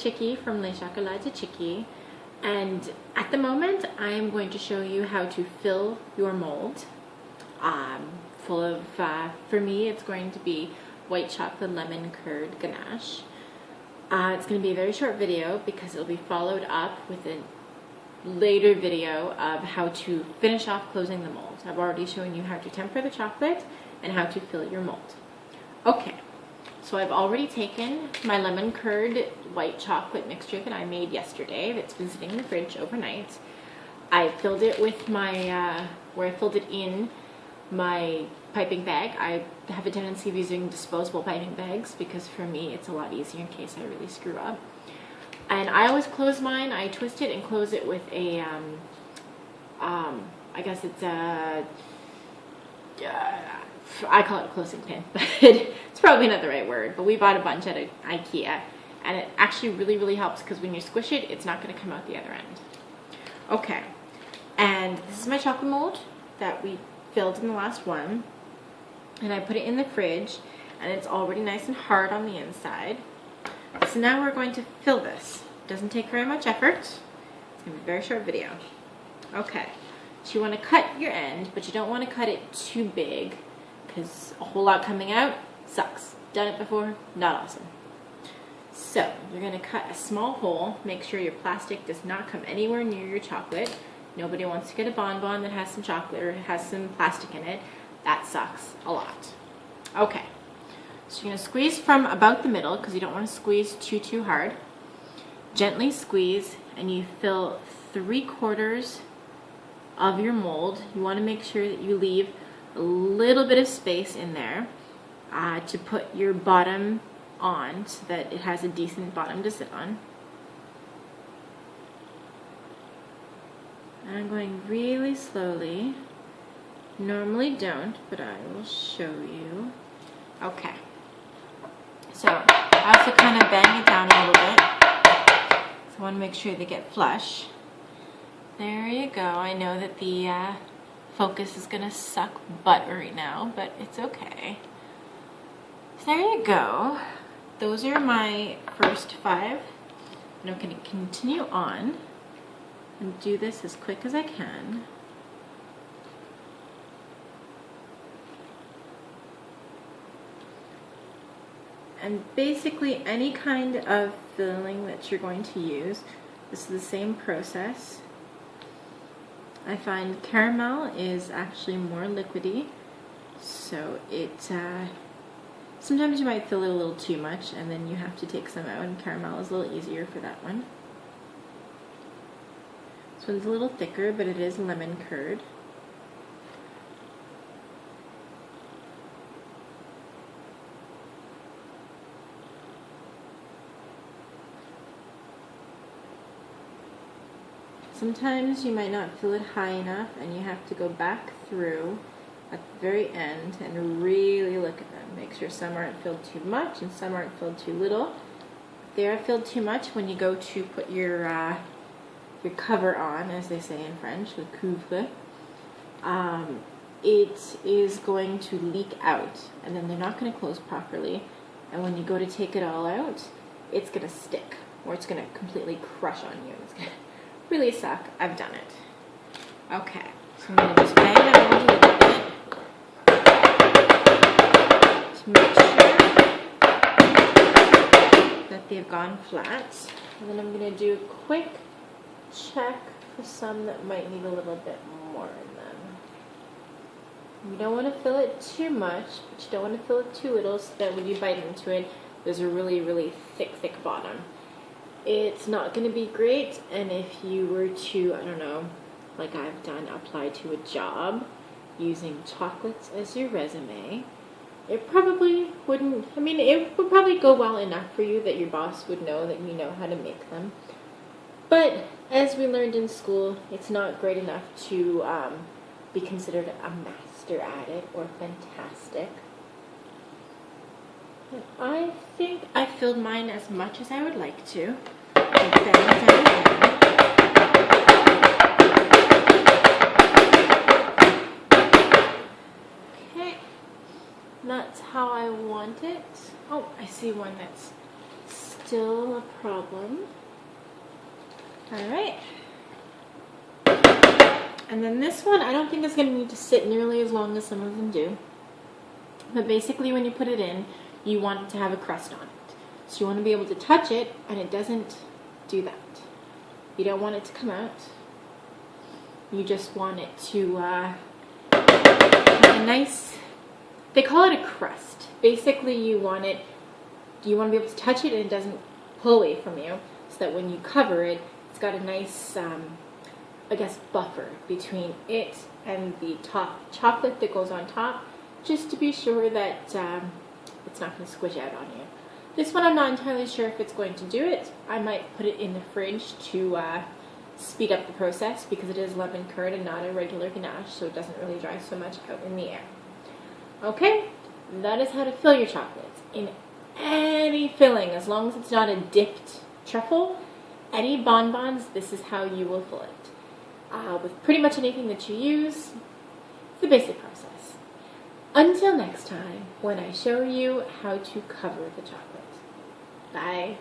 Chickee from Les Chocolats De Chickee, and at the moment I am going to show you how to fill your mold full of, for me it's going to be white chocolate lemon curd ganache. It's going to be a very short video because it'll be followed up with a later video of how to finish off closing the mold. I've already shown you how to temper the chocolate and how to fill your mold. Okay. So I've already taken my lemon curd white chocolate mixture that I made yesterday that's been sitting in the fridge overnight. I filled it with my, where I filled it in my piping bag. I have a tendency of using disposable piping bags because for me it's a lot easier in case I really screw up. And I always close mine, I twist it and close it with a, I guess it's a, I call it a closing pin, but it's probably not the right word, but we bought a bunch at IKEA, and it actually really helps because when you squish it, it's not going to come out the other end. Okay, and this is my chocolate mold that we filled in the last one, and I put it in the fridge, and it's already nice and hard on the inside. So now we're going to fill this. It doesn't take very much effort. It's going to be a very short video. Okay, so you want to cut your end, but you don't want to cut it too big, because a whole lot coming out sucks. Done it before, not awesome. So you're going to cut a small hole. Make sure your plastic does not come anywhere near your chocolate. Nobody wants to get a bonbon that has some chocolate or has some plastic in it. That sucks a lot. Okay, so you're going to squeeze from about the middle because you don't want to squeeze too hard. Gently squeeze, and you fill 3/4 of your mold. You want to make sure that you leave a little bit of space in there to put your bottom on so that it has a decent bottom to sit on. And I'm going really slowly. Normally don't, but I will show you. Okay. So I have to kind of bang it down a little bit. So I want to make sure they get flush. There you go. I know that the focus is gonna suck butt right now, but it's okay. So there you go. Those are my first 5. And I'm gonna continue on and do this as quick as I can. And basically any kind of filling that you're going to use, this is the same process. I find caramel is actually more liquidy, so it sometimes you might fill it a little too much and then you have to take some out, and caramel is a little easier for that one. This one's a little thicker, but it is lemon curd. Sometimes you might not fill it high enough and you have to go back through at the very end and really look at them. Make sure some aren't filled too much and some aren't filled too little. If they are filled too much, when you go to put your cover on, as they say in French, le couvre, it is going to leak out and then they're not going to close properly. And when you go to take it all out, it's going to stick, or it's going to completely crush on you. It's going to really suck. I've done it. Okay, so I'm going to just bang that around a little bit to make sure that they've gone flat. And then I'm going to do a quick check for some that might need a little bit more in them. You don't want to fill it too much, but you don't want to fill it too little so that when you bite into it, there's a really thick bottom. It's not going to be great, and if you were to, I don't know, like I've done, apply to a job using chocolates as your resume, it probably wouldn't, I mean, it would probably go well enough for you that your boss would know that you know how to make them. But as we learned in school, it's not great enough to be considered a master at it or fantastic. I think I filled mine as much as I would like to. Okay, that's how I want it. Oh, I see one that's still a problem. All right. And then this one, I don't think is going to need to sit nearly as long as some of them do. But basically when you put it in, you want it to have a crust on it. So you want to be able to touch it, and it doesn't do that. You don't want it to come out. You just want it to have a nice, they call it a crust. Basically you want to be able to touch it and it doesn't pull away from you, so that when you cover it, it's got a nice, I guess, buffer between it and the top chocolate that goes on top, just to be sure that it's not going to squish out on you. This one I'm not entirely sure if it's going to do it. I might put it in the fridge to speed up the process, because it is lemon curd and not a regular ganache, so it doesn't really dry so much out in the air. Okay, that is how to fill your chocolates. In any filling, as long as it's not a dipped truffle, any bonbons, this is how you will fill it. With pretty much anything that you use, it's the basic process. Until next time, when I show you how to cover the chocolate. Bye.